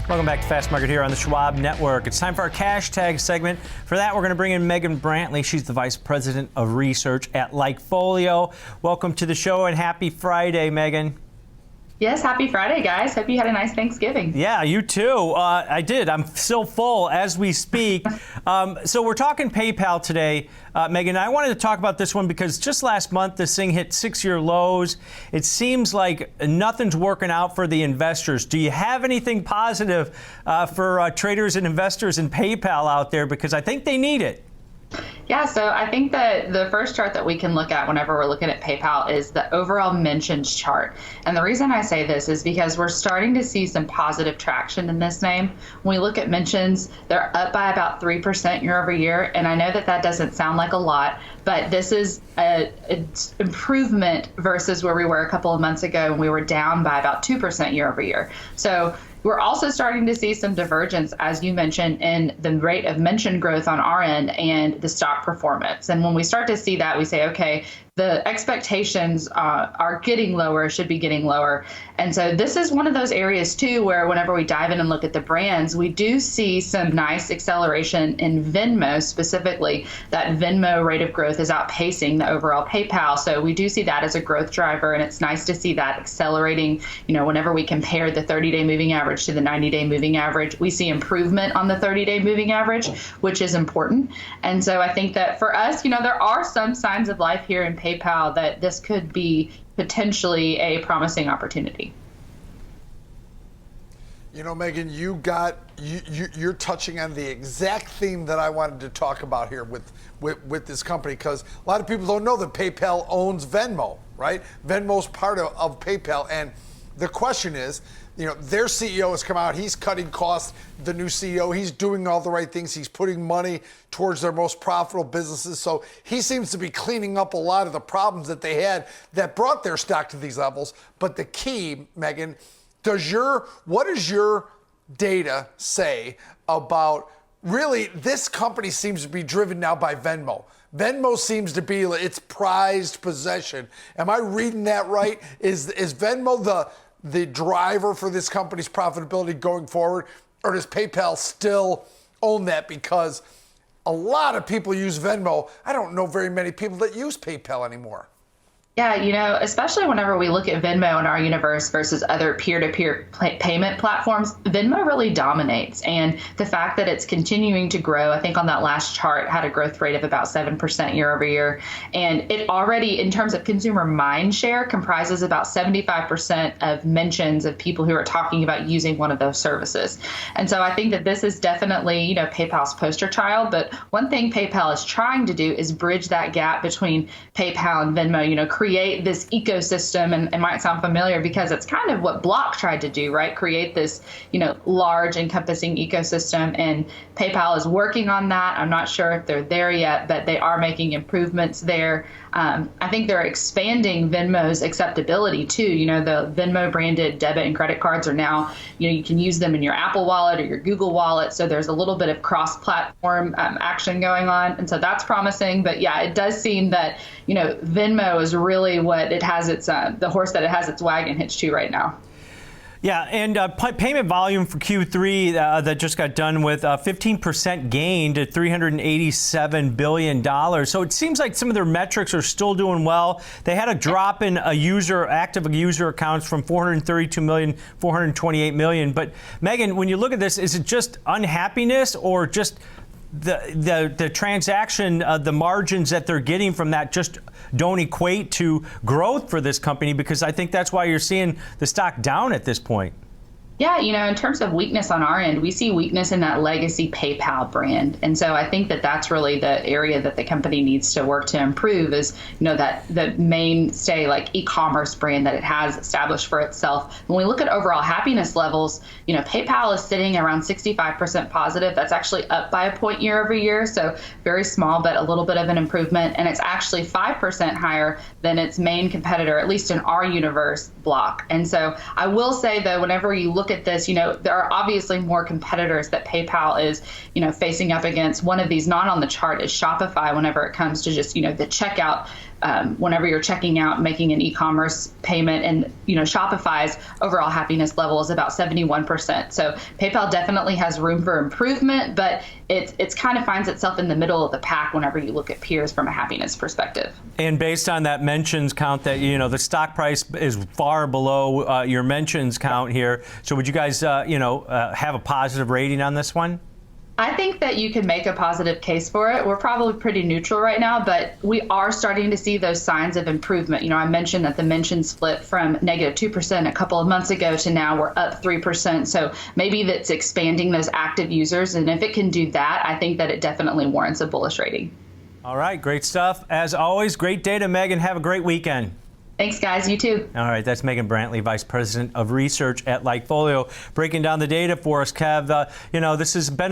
Welcome back to Fast Market here on the Schwab Network. It's time for our cash tag segment. For that, we're going to bring in Megan Brantley. She's the Vice President of Research at Likefolio. Welcome to the show and happy Friday, Megan. Yes, happy Friday, guys. Hope you had a nice Thanksgiving. Yeah, you too. I did. I'm still full as we speak. So we're talking PayPal today, Megan. I wanted to talk about this one because just last month, this thing hit 6-year lows. It seems like nothing's working out for the investors. Do you have anything positive for traders and investors in PayPal out there? Because I think they need it. Yeah, so I think that the first chart that we can look at whenever we're looking at PayPal is the overall mentions chart. And the reason I say this is because we're starting to see some positive traction in this name. When we look at mentions, they're up by about 3% year over year. And I know that that doesn't sound like a lot, but this is an improvement versus where we were a couple of months ago when we were down by about 2% year over year. So we're also starting to see some divergence, as you mentioned, in the rate of mention growth on our end and the stock performance. And when we start to see that, we say, okay, the expectations are getting lower, should be getting lower. And so this is one of those areas, too, where whenever we dive in and look at the brands, we do see some nice acceleration in Venmo specifically. That Venmo rate of growth is outpacing the overall PayPal. So we do see that as a growth driver. And it's nice to see that accelerating. You know, whenever we compare the 30-day moving average to the 90-day moving average, we see improvement on the 30-day moving average, which is important. And so I think that for us, you know, there are some signs of life here in PayPal that this could be potentially a promising opportunity. You know, Megan, you're touching on the exact theme that I wanted to talk about here with this company, because a lot of people don't know that PayPal owns Venmo, right? Venmo's part of PayPal, and the question is, you know, their CEO has come out, he's cutting costs, the new CEO, he's doing all the right things, he's putting money towards their most profitable businesses, so he seems to be cleaning up a lot of the problems that they had that brought their stock to these levels. But the key, Megan, what does your data say about, really, this company seems to be driven now by Venmo. Venmo seems to be its prized possession. Am I reading that right? Is Venmo the driver for this company's profitability going forward, or does PayPal still own that? Because a lot of people use Venmo. I don't know very many people that use PayPal anymore. Yeah, you know, especially whenever we look at Venmo in our universe versus other peer-to-peer payment platforms, Venmo really dominates. And the fact that it's continuing to grow, I think on that last chart, had a growth rate of about 7% year over year. And it already, in terms of consumer mind share, comprises about 75% of mentions of people who are talking about using one of those services. And so I think that this is definitely, you know, PayPal's poster child. But one thing PayPal is trying to do is bridge that gap between PayPal and Venmo, you know, create this ecosystem, and it might sound familiar because it's kind of what Block tried to do, right? Create this, you know, large encompassing ecosystem, and PayPal is working on that. I'm not sure if they're there yet, but they are making improvements there. I think they're expanding Venmo's acceptability too. You know, the Venmo branded debit and credit cards are now, you know, you can use them in your Apple Wallet or your Google Wallet. So there's a little bit of cross-platform action going on. And so that's promising. But yeah, it does seem that, you know, Venmo is really what it has its, the horse that it has its wagon hitched to right now. Yeah, and payment volume for Q3 that just got done with 15% gain to $387 billion. So it seems like some of their metrics are still doing well. They had a drop in active user accounts from 432 million, 428 million. But Megan, when you look at this, is it just unhappiness or just the transaction, the margins that they're getting from that just don't equate to growth for this company? Because I think that's why you're seeing the stock down at this point. Yeah, you know, in terms of weakness on our end, we see weakness in that legacy PayPal brand. And so I think that that's really the area that the company needs to work to improve is, you know, that the mainstay like e-commerce brand that it has established for itself. When we look at overall happiness levels, you know, PayPal is sitting around 65% positive. That's actually up by a point year over year. So very small, but a little bit of an improvement. And it's actually 5% higher than its main competitor, at least in our universe, Block. And so I will say, though, whenever you look at this, you know, there are obviously more competitors that PayPal is, you know, facing up against. One of these not on the chart is Shopify whenever it comes to just, you know, the checkout whenever you're checking out, making an e-commerce payment, and Shopify's overall happiness level is about 71%. So PayPal definitely has room for improvement, but it's kind of finds itself in the middle of the pack whenever you look at peers from a happiness perspective. And based on that mentions count, that the stock price is far below your mentions count here. So would you guys have a positive rating on this one? I think that you can make a positive case for it. We're probably pretty neutral right now, but we are starting to see those signs of improvement. I mentioned that the mentions flipped from -2% a couple of months ago to now we're up 3%. So maybe that's expanding those active users. And if it can do that, I think that it definitely warrants a bullish rating. All right, great stuff. As always, great data, Megan. Have a great weekend. Thanks, guys. You too. All right, that's Megan Brantley, Vice President of Research at Lightfolio, breaking down the data for us. Kev, this has been an